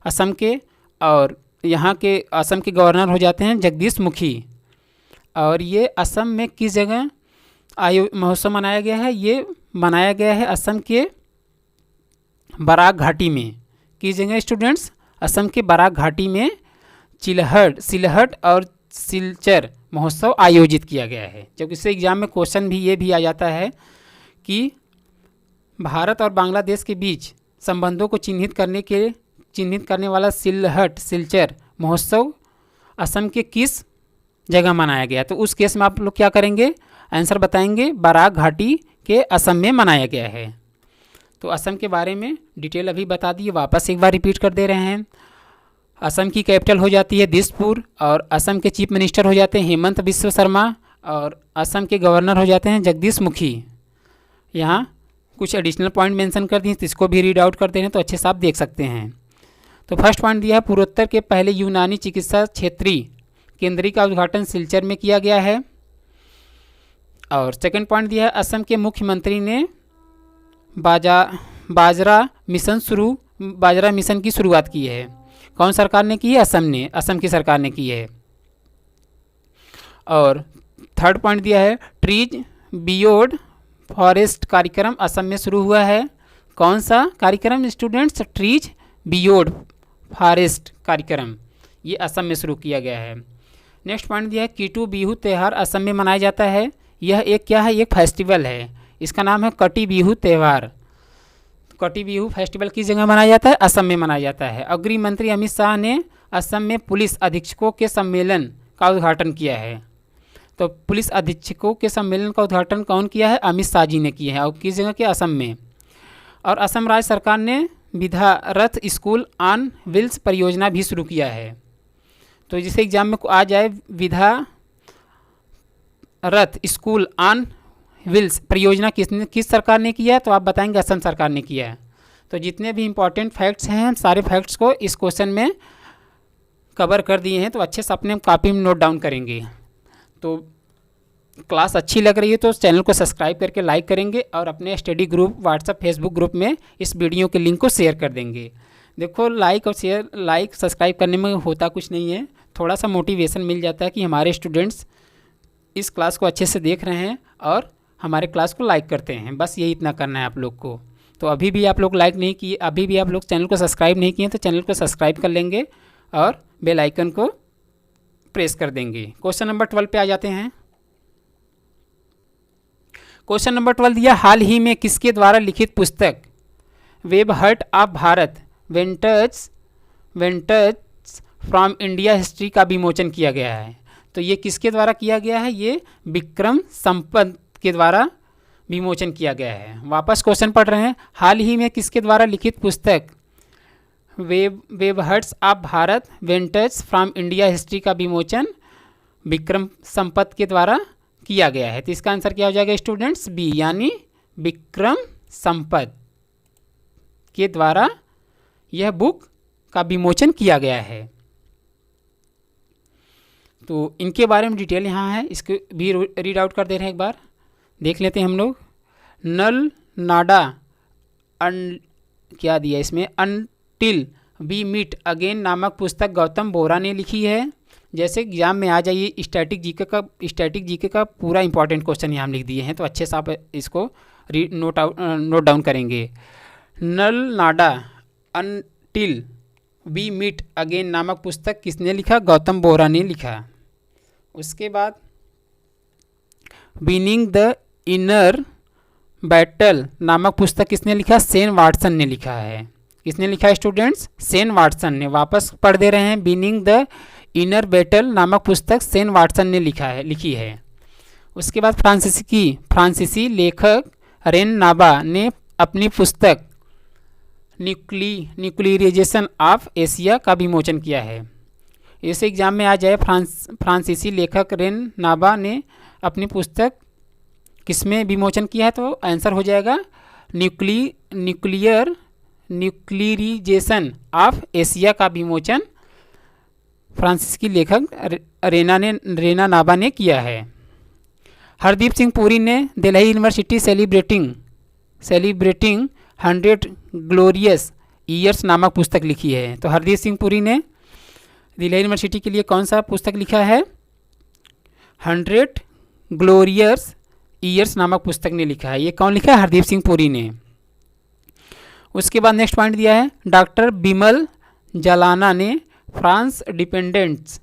असम के, और यहाँ के असम के गवर्नर हो जाते हैं जगदीश मुखी। और ये असम में किस जगह महोत्सव मनाया गया है? ये मनाया गया है असम के बराक घाटी में। किस जगह स्टूडेंट्स? असम के बराक घाटी में सिलहट और सिलचर महोत्सव आयोजित किया गया है। जब इससे एग्जाम में क्वेश्चन भी ये भी आ जाता है कि भारत और बांग्लादेश के बीच संबंधों को चिन्हित करने वाला सिलचर महोत्सव असम के किस जगह मनाया गया? तो उस केस में आप लोग क्या करेंगे? आंसर बताएंगे, बराक घाटी के असम में मनाया गया है। तो असम के बारे में डिटेल अभी बता दिए, वापस एक बार रिपीट कर दे रहे हैं। असम की कैपिटल हो जाती है दिसपुर और असम के चीफ मिनिस्टर हो जाते हैं हेमंत बिस्व शर्मा और असम के गवर्नर हो जाते हैं जगदीश मुखी। यहाँ कुछ एडिशनल पॉइंट मेंशन कर दिए, तो इसको भी रीड आउट करते हैं तो अच्छे से आप देख सकते हैं। तो फर्स्ट पॉइंट दिया है, पूर्वोत्तर के पहले यूनानी चिकित्सा क्षेत्रीय केंद्र का उद्घाटन सिलचर में किया गया है। और सेकंड पॉइंट दिया है, असम के मुख्यमंत्री ने बाजरा मिशन की शुरुआत की है। कौन सरकार ने की है? असम की सरकार ने की है। और थर्ड पॉइंट दिया है, ट्रीज बियोंड फॉरेस्ट कार्यक्रम असम में शुरू हुआ है। कौन सा कार्यक्रम स्टूडेंट्स? ट्रीज बियोंड फॉरेस्ट कार्यक्रम, ये असम में शुरू किया गया है। नेक्स्ट पॉइंट दिया है, कीटू बिहू त्यौहार असम में मनाया जाता है। यह एक क्या है? एक फेस्टिवल है, इसका नाम है कटी बिहू त्यौहार। कटी बिहू फेस्टिवल किस जगह मनाया जाता है? असम में मनाया जाता है। और गृह मंत्री अमित शाह ने असम में पुलिस अधीक्षकों के सम्मेलन का उद्घाटन किया है। तो पुलिस अधीक्षकों के सम्मेलन का उद्घाटन कौन किया है? अमित शाह जी ने किया है। और किस जगह के? असम में। और असम राज्य सरकार ने विधारथ स्कूल ऑन व्हील्स परियोजना भी शुरू किया है। तो जिसे एग्जाम में आ जाए विधारथ स्कूल ऑन व्हील्स परियोजना किस सरकार ने किया है? तो आप बताएंगे असम सरकार ने किया है। तो जितने भी इंपॉर्टेंट फैक्ट्स हैं, हम सारे फैक्ट्स को इस क्वेश्चन में कवर कर दिए हैं। तो अच्छे से अपने कॉपी में नोट डाउन करेंगे। तो क्लास अच्छी लग रही है तो चैनल को सब्सक्राइब करके लाइक करेंगे और अपने study group WhatsApp Facebook group में इस वीडियो के लिंक को शेयर कर देंगे। देखो लाइक और शेयर, लाइक सब्सक्राइब करने में होता कुछ नहीं है, थोड़ा सा मोटिवेशन मिल जाता है कि हमारे स्टूडेंट्स इस क्लास को अच्छे से देख रहे हैं और हमारे क्लास को लाइक करते हैं। बस यही इतना करना है आप लोग को। तो अभी भी आप लोग लाइक नहीं किए, अभी भी आप लोग चैनल को सब्सक्राइब नहीं किए तो चैनल को सब्सक्राइब कर लेंगे और बेल आइकन को प्रेस कर देंगे। क्वेश्चन नंबर 12 पे आ जाते हैं। क्वेश्चन नंबर 12 दिया, हाल ही में किसके द्वारा लिखित पुस्तक web heart of Bharat ventures from India history का विमोचन किया गया है? तो ये किसके द्वारा किया गया है? ये विक्रम संपत के द्वारा विमोचन किया गया है। वापस क्वेश्चन पढ़ रहे हैं, हाल ही में किसके द्वारा लिखित पुस्तक web hearts of Bharat ventures from India history का विमोचन विक्रम संपत के द्वारा किया गया है? तो इसका आंसर क्या हो जाएगा स्टूडेंट्स? बी, यानी विक्रम संपत के द्वारा यह बुक का विमोचन किया गया है। तो इनके बारे में डिटेल यहाँ है, इसको भी रीड आउट कर दे रहे हैं, एक बार देख लेते हैं हम लोग। नल नाडा क्या दिया इसमें, अनटिल वी मीट अगेन नामक पुस्तक गौतम बोरा ने लिखी है। जैसे एग्जाम में आ जाइए, स्टैटिक जीके का पूरा इंपॉर्टेंट क्वेश्चन यहाँ लिख दिए हैं, तो अच्छे से आप इसको नोट डाउन करेंगे। नल नाडा अनटिल वी मीट अगेन नामक पुस्तक किसने लिखा? गौतम बोरा ने लिखा। उसके बाद विनिंग द इनर बैटल नामक पुस्तक किसने लिखा? सेन वाटसन ने लिखा है। किसने लिखा है स्टूडेंट्स? सेन वाटसन ने। वापस पढ़ दे रहे हैं, विनिंग द इनर बैटल नामक पुस्तक सेन वाटसन ने लिखी है। उसके बाद फ्रांसीसी लेखक रेन नाबा ने अपनी पुस्तक न्यूक्लियराइजेशन ऑफ एशिया का विमोचन किया है। इस एग्जाम में आ जाए, फ्रांसीसी लेखक रेन नाबा ने अपनी पुस्तक किसमें विमोचन किया है? तो आंसर हो जाएगा न्यूक्लियराइजेशन ऑफ एशिया का विमोचन फ्रांसीसी लेखक रेना नाबा ने किया है। हरदीप सिंह पुरी ने Delhi university celebrating 100 glorious years नामक पुस्तक लिखी है। तो हरदीप सिंह पुरी ने दिल्ली यूनिवर्सिटी के लिए कौन सा पुस्तक लिखा है? 100 ग्लोरियस ईयर्स नामक पुस्तक ने लिखा है। ये कौन लिखा है? हरदीप सिंह पुरी ने। उसके बाद नेक्स्ट पॉइंट दिया है, डॉक्टर बिमल जलाना ने from dependents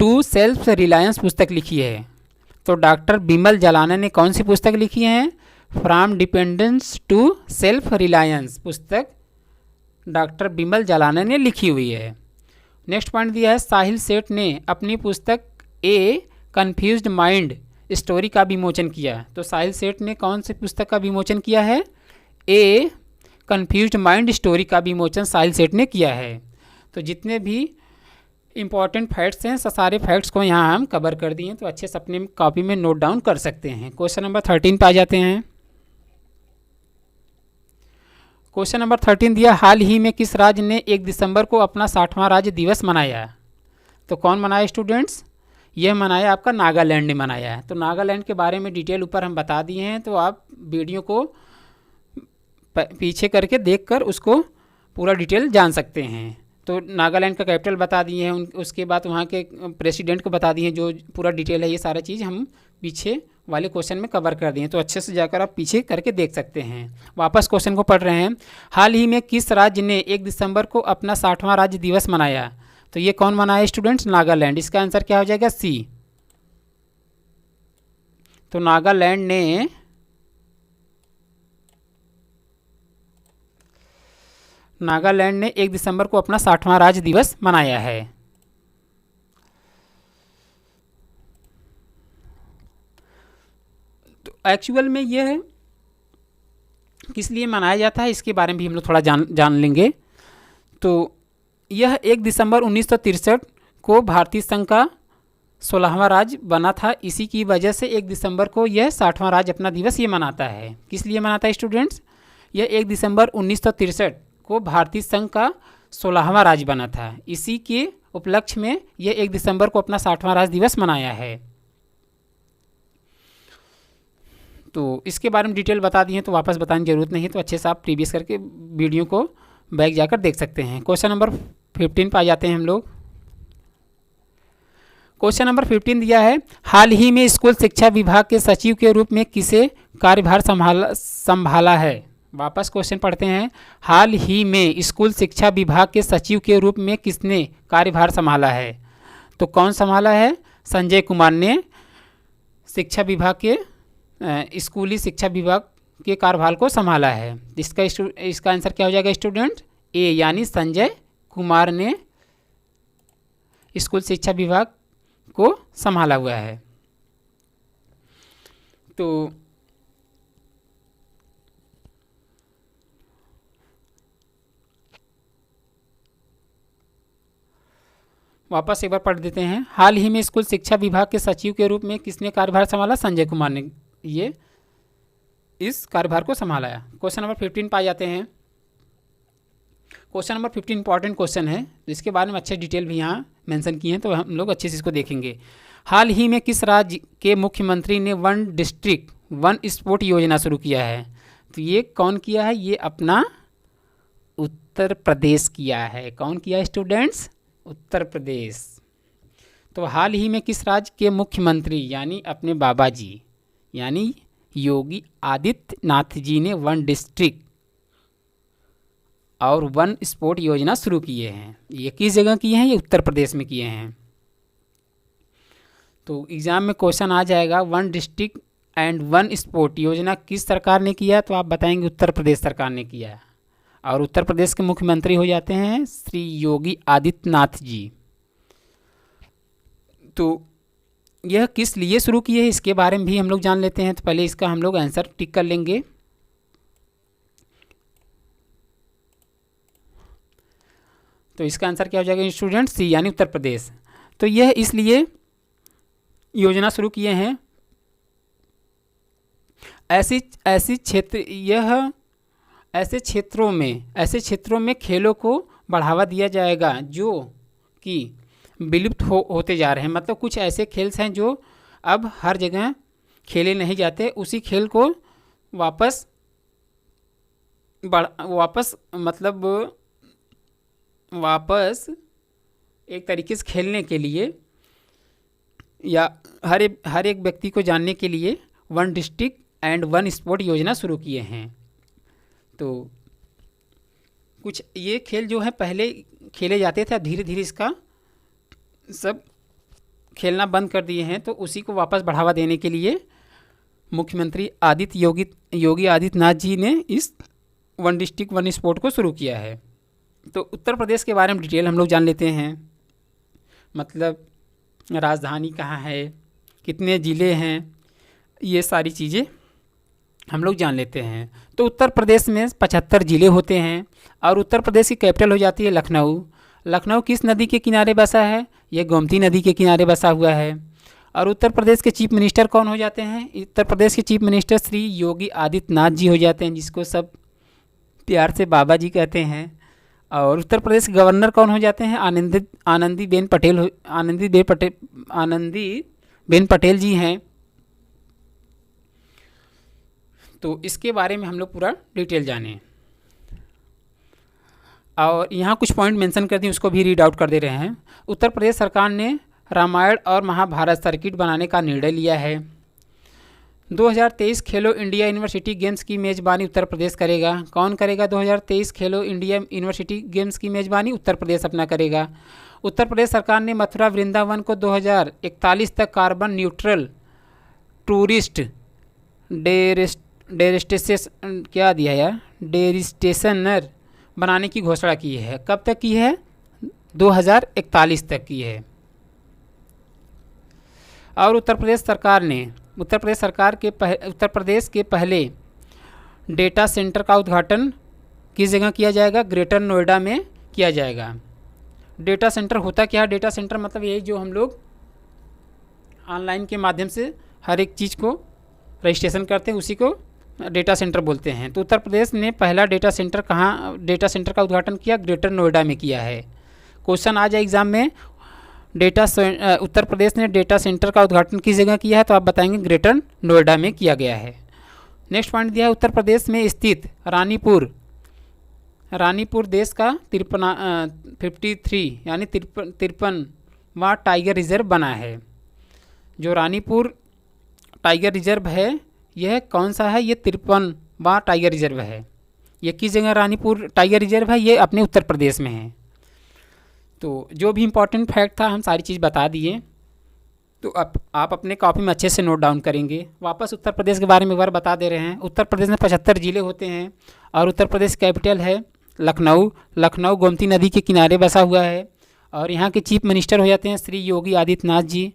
to self reliance पुस्तक लिखी है। तो डॉक्टर बिमल जलाना ने कौन सी पुस्तक लिखी है? From dependence to self reliance पुस्तक डॉक्टर बिमल जलाना ने लिखी हुई है। नेक्स्ट पॉइंट दिया है, साहिल सेठ ने अपनी पुस्तक ए कन्फ्यूज्ड माइंड स्टोरी का विमोचन किया। तो साहिल सेठ ने कौन सी पुस्तक का विमोचन किया है? ए कन्फ्यूज्ड माइंड स्टोरी का विमोचन साहिल सेठ ने किया है। तो जितने भी इंपॉर्टेंट फैक्ट्स हैं, सारे फैक्ट्स को यहाँ हम कवर कर दिए हैं, तो अच्छे से अपने कॉपी में नोट डाउन कर सकते हैं। क्वेश्चन नंबर 13 पे आ जाते हैं। क्वेश्चन नंबर 13 दिया, हाल ही में किस राज्य ने 1 दिसंबर को अपना 60वां राज्य दिवस मनाया? तो कौन मनाया स्टूडेंट्स? यह मनाया आपका नागालैंड ने मनाया है। तो नागालैंड के बारे में डिटेल ऊपर हम बता दिए हैं, तो आप वीडियो को पीछे करके देखकर उसको पूरा डिटेल जान सकते हैं। तो नागालैंड का कैपिटल बता दिए हैं, उसके बाद वहाँ के प्रेसिडेंट को बता दिए हैं, जो पूरा डिटेल है, ये सारा चीज़ हम पीछे वाले क्वेश्चन में कवर कर दिए हैं। तो अच्छे से जाकर आप पीछे करके देख सकते हैं। वापस क्वेश्चन को पढ़ रहे हैं, हाल ही में किस राज्य ने 1 दिसंबर को अपना 60वां राज्य दिवस मनाया? तो ये कौन मनाया स्टूडेंट्स? नागालैंड। इसका आंसर क्या हो जाएगा? सी। तो नागालैंड ने नागालैंड ने 1 दिसंबर को अपना 60वां राज्य दिवस मनाया है? तो एक्चुअल में यह किस लिए मनाया जाता है इसके बारे में भी हम लोग थोड़ा जान लेंगे। तो यह 1 दिसंबर 1963 को भारतीय संघ का 16वां राज्य बना था। इसी की वजह से 1 दिसंबर को यह 60वां राज्य अपना दिवस ये मनाता है। किस लिए मनाता है स्टूडेंट्स? यह 1 दिसंबर 1963 को भारतीय संघ का 16वां राज्य बना था। इसी के उपलक्ष्य में यह 1 दिसंबर को अपना 60वां राज्य दिवस मनाया है। तो इसके बारे में डिटेल बता दी है तो वापस बताने की जरूरत नहीं, तो अच्छे से आप प्रीवियस करके वीडियो को बैक जाकर देख सकते हैं। क्वेश्चन नंबर 15 पर आ जाते हैं हम लोग। क्वेश्चन नंबर 15 दिया है, हाल ही में स्कूल शिक्षा विभाग के सचिव के रूप में किसे कार्यभार संभाला है? वापस क्वेश्चन पढ़ते हैं। हाल ही में स्कूल शिक्षा विभाग के सचिव के रूप में किसने कार्यभार संभाला है? तो कौन संभाला है? संजय कुमार ने शिक्षा विभाग के स्कूली शिक्षा विभाग के कार्यभार को संभाला है। इसका आंसर क्या हो जाएगा स्टूडेंट? ए, यानी संजय कुमार ने स्कूल शिक्षा विभाग को संभाला हुआ है। तो वापस एक बार पढ़ देते हैं। हाल ही में स्कूल शिक्षा विभाग के सचिव के रूप में किसने कार्यभार संभाला? संजय कुमार ने ये इस कार्यभार को संभाला है। क्वेश्चन नंबर 15 पर जाते हैं। क्वेश्चन नंबर 15 इंपॉर्टेंट क्वेश्चन है, इसके बारे में अच्छे डिटेल भी यहाँ मेंशन किए हैं, तो हम लोग अच्छे से इसको देखेंगे। हाल ही में किस राज्य के मुख्यमंत्री ने 1 डिस्ट्रिक्ट 1 स्पोर्ट योजना शुरू किया है? तो ये कौन किया है? ये अपना उत्तर प्रदेश किया है। कौन किया है स्टूडेंट्स? उत्तर प्रदेश। तो हाल ही में किस राज्य के मुख्यमंत्री यानी अपने बाबा जी यानी योगी आदित्यनाथ जी ने 1 डिस्ट्रिक्ट और 1 स्पोर्ट योजना शुरू किए हैं? ये किस जगह किए हैं? ये उत्तर प्रदेश में किए हैं। तो एग्ज़ाम में क्वेश्चन आ जाएगा 1 डिस्ट्रिक्ट एंड 1 स्पोर्ट योजना किस सरकार ने किया? तो आप बताएंगे उत्तर प्रदेश सरकार ने किया है। और उत्तर प्रदेश के मुख्यमंत्री हो जाते हैं श्री योगी आदित्यनाथ जी। तो यह किस लिए शुरू किए हैं इसके बारे में भी हम लोग जान लेते हैं। तो पहले इसका हम लोग आंसर टिक कर लेंगे। तो इसका आंसर क्या हो जाएगा स्टूडेंट? सी, यानी उत्तर प्रदेश। तो यह इसलिए योजना शुरू किए हैं ऐसे क्षेत्रों में खेलों को बढ़ावा दिया जाएगा जो कि विलुप्त होते जा रहे हैं। मतलब कुछ ऐसे खेल हैं जो अब हर जगह खेले नहीं जाते, उसी खेल को वापस एक तरीके से खेलने के लिए या हर एक व्यक्ति को जानने के लिए 1 डिस्ट्रिक्ट एंड 1 स्पोर्ट योजना शुरू किए हैं। तो कुछ ये खेल जो है पहले खेले जाते थे, अब धीरे धीरे इसका सब खेलना बंद कर दिए हैं। तो उसी को वापस बढ़ावा देने के लिए मुख्यमंत्री योगी आदित्यनाथ जी ने इस 1 डिस्ट्रिक्ट 1 स्पोर्ट को शुरू किया है। तो उत्तर प्रदेश के बारे में डिटेल हम लोग जान लेते हैं। मतलब राजधानी कहाँ है, कितने ज़िले हैं, ये सारी चीज़ें हम लोग जान लेते हैं। तो उत्तर प्रदेश में 75 ज़िले होते हैं और उत्तर प्रदेश की कैपिटल हो जाती है लखनऊ। लखनऊ किस नदी के किनारे बसा है? यह गोमती नदी के किनारे बसा हुआ है। और उत्तर प्रदेश के चीफ मिनिस्टर कौन हो जाते हैं? उत्तर प्रदेश के चीफ मिनिस्टर श्री योगी आदित्यनाथ जी हो जाते हैं, जिसको सब प्यार से बाबा जी कहते हैं। और उत्तर प्रदेश के गवर्नर कौन हो जाते हैं? आनंदीबेन पटेल जी हैं। तो इसके बारे में हम लोग पूरा डिटेल जानें। और यहाँ कुछ पॉइंट मेंशन कर दिए, उसको भी रीड आउट कर दे रहे हैं। उत्तर प्रदेश सरकार ने रामायण और महाभारत सर्किट बनाने का निर्णय लिया है। 2023 खेलो इंडिया यूनिवर्सिटी गेम्स की मेज़बानी उत्तर प्रदेश करेगा। कौन करेगा? 2023 खेलो इंडिया यूनिवर्सिटी गेम्स की मेज़बानी उत्तर प्रदेश अपना करेगा। उत्तर प्रदेश सरकार ने मथुरा वृंदावन को 2041 तक कार्बन न्यूट्रल टूरिस्ट डेस्टिनेशन क्या दिया यार, डेस्टिनेशनर बनाने की घोषणा की है। कब तक की है? 2041 तक की है। और उत्तर प्रदेश सरकार के पहले डेटा सेंटर का उद्घाटन किस जगह किया जाएगा? ग्रेटर नोएडा में किया जाएगा। डेटा सेंटर होता क्या है? डेटा सेंटर मतलब यही जो हम लोग ऑनलाइन के माध्यम से हर एक चीज़ को रजिस्ट्रेशन करते हैं, उसी को डेटा सेंटर बोलते हैं। तो उत्तर प्रदेश ने पहला डेटा सेंटर का उद्घाटन किया? ग्रेटर नोएडा में किया है। क्वेश्चन आ जाए एग्जाम में, उत्तर प्रदेश ने डेटा सेंटर का उद्घाटन किस जगह किया है? तो आप बताएंगे ग्रेटर नोएडा में किया गया है। नेक्स्ट पॉइंट दिया है, उत्तर प्रदेश में स्थित रानीपुर देश का 53 यानी 53वां टाइगर रिजर्व बना है। जो रानीपुर टाइगर रिजर्व है यह कौन सा है? ये 53वां टाइगर रिजर्व है। ये किस जगह रानीपुर टाइगर रिजर्व है? ये अपने उत्तर प्रदेश में है। तो जो भी इम्पोर्टेंट फैक्ट था हम सारी चीज़ बता दिए। तो आप अपने कॉपी में अच्छे से नोट डाउन करेंगे। वापस उत्तर प्रदेश के बारे में एक बार बता दे रहे हैं। उत्तर प्रदेश में 75 ज़िले होते हैं और उत्तर प्रदेश कैपिटल है लखनऊ गोमती नदी के किनारे बसा हुआ है। और यहाँ के चीफ मिनिस्टर हो जाते हैं श्री योगी आदित्यनाथ जी,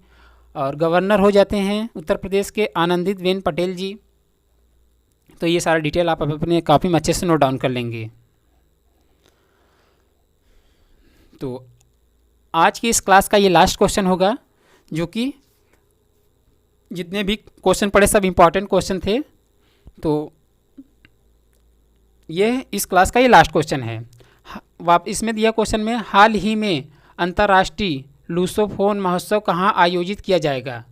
और गवर्नर हो जाते हैं उत्तर प्रदेश के आनंदीबेन पटेल जी। तो ये सारा डिटेल आप अपने कॉपी में अच्छे से नोट डाउन कर लेंगे। तो आज की इस क्लास का ये लास्ट क्वेश्चन होगा, जो कि जितने भी क्वेश्चन पढ़े सब इम्पॉर्टेंट क्वेश्चन थे। तो ये इस क्लास का ये लास्ट क्वेश्चन है। इसमें दिया क्वेश्चन में हाल ही में अंतर्राष्ट्रीय लूसोफोन महोत्सव कहाँ आयोजित किया जाएगा?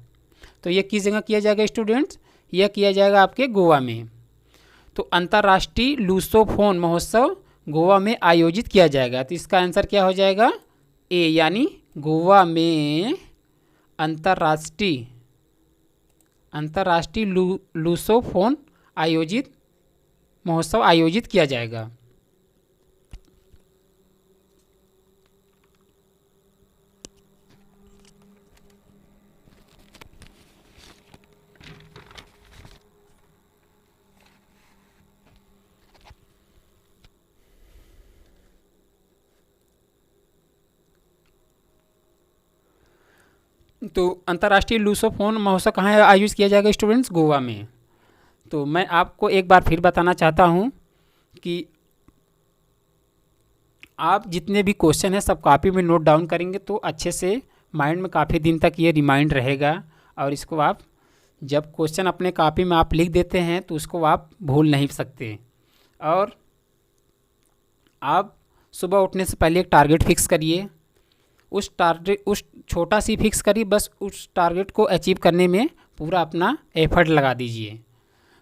तो ये किस जगह किया जाएगा स्टूडेंट्स? यह किया जाएगा आपके गोवा में। तो अंतर्राष्ट्रीय लूसोफोन महोत्सव गोवा में आयोजित किया जाएगा। तो इसका आंसर क्या हो जाएगा? ए, यानी गोवा में अंतर्राष्ट्रीय लूसोफोन महोत्सव आयोजित किया जाएगा। तो अंतर्राष्ट्रीय लूसोफोन महोत्सव कहाँ आयोजित किया जाएगा स्टूडेंट्स? गोवा में। तो मैं आपको एक बार फिर बताना चाहता हूँ कि आप जितने भी क्वेश्चन हैं सब कॉपी में नोट डाउन करेंगे तो अच्छे से माइंड में काफ़ी दिन तक ये रिमाइंड रहेगा। और इसको आप जब क्वेश्चन अपने कॉपी में आप लिख देते हैं तो उसको आप भूल नहीं सकते। और आप सुबह उठने से पहले एक टारगेट फिक्स करिए। उस छोटा सी फिक्स करिए, बस उस टारगेट को अचीव करने में पूरा अपना एफर्ट लगा दीजिए।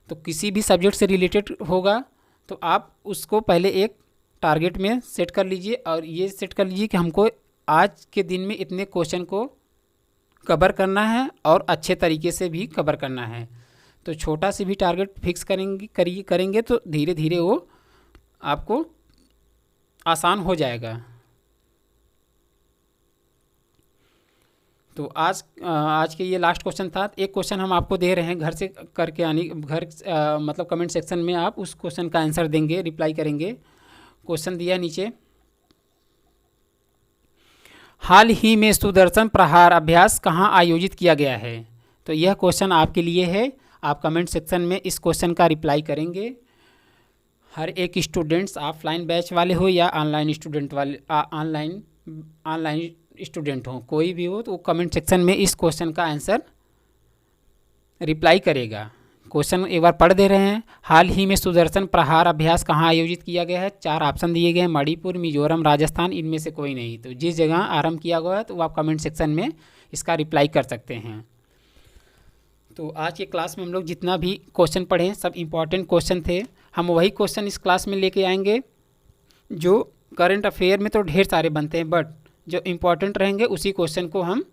तो किसी भी सब्जेक्ट से रिलेटेड होगा तो आप उसको पहले एक टारगेट में सेट कर लीजिए, और ये सेट कर लीजिए कि हमको आज के दिन में इतने क्वेश्चन को कवर करना है और अच्छे तरीके से भी कवर करना है। तो छोटा सी भी टारगेट फिक्स करेंगे तो धीरे धीरे वो आपको आसान हो जाएगा। तो आज के ये लास्ट क्वेश्चन था। एक क्वेश्चन हम आपको दे रहे हैं, घर से करके मतलब कमेंट सेक्शन में आप उस क्वेश्चन का आंसर देंगे, रिप्लाई करेंगे। क्वेश्चन दिया नीचे, हाल ही में सुदर्शन प्रहार अभ्यास कहाँ आयोजित किया गया है? तो यह क्वेश्चन आपके लिए है। आप कमेंट सेक्शन में इस क्वेश्चन का रिप्लाई करेंगे। हर एक स्टूडेंट्स ऑफलाइन बैच वाले हो या ऑनलाइन स्टूडेंट हो, कोई भी हो, तो कमेंट सेक्शन में इस क्वेश्चन का आंसर रिप्लाई करेगा। क्वेश्चन एक बार पढ़ दे रहे हैं। हाल ही में सुदर्शन प्रहार अभ्यास कहाँ आयोजित किया गया है? 4 ऑप्शन दिए गए हैं, मणिपुर, मिजोरम, राजस्थान, इनमें से कोई नहीं। तो जिस जगह आरंभ किया गया है तो आप कमेंट सेक्शन में इसका रिप्लाई कर सकते हैं। तो आज के क्लास में हम लोग जितना भी क्वेश्चन पढ़े सब इम्पॉर्टेंट क्वेश्चन थे। हम वही क्वेश्चन इस क्लास में लेके आएंगे। जो करंट अफेयर में तो ढेर सारे बनते हैं, बट जो इम्पोर्टेंट रहेंगे उसी क्वेश्चन को हम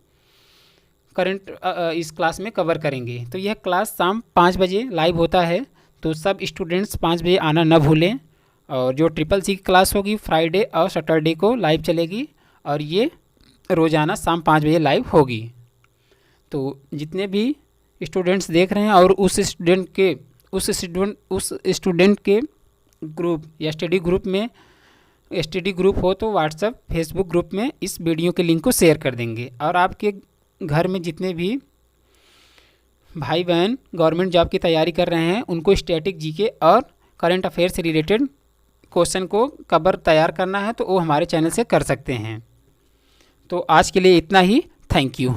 करंट इस क्लास में कवर करेंगे। तो यह क्लास शाम 5 बजे लाइव होता है, तो सब स्टूडेंट्स 5 बजे आना न भूलें। और जो CCC की क्लास होगी फ्राइडे और सैटरडे को लाइव चलेगी, और ये रोज़ाना शाम 5 बजे लाइव होगी। तो जितने भी स्टूडेंट्स देख रहे हैं और उस स्टूडेंट के ग्रुप या स्टडी ग्रुप में एसटीडी ग्रुप हो तो व्हाट्सएप फेसबुक ग्रुप में इस वीडियो के लिंक को शेयर कर देंगे। और आपके घर में जितने भी भाई बहन गवर्नमेंट जॉब की तैयारी कर रहे हैं उनको स्टैटिक जीके और करंट अफेयर से रिलेटेड क्वेश्चन को कवर तैयार करना है तो वो हमारे चैनल से कर सकते हैं। तो आज के लिए इतना ही। Thank you.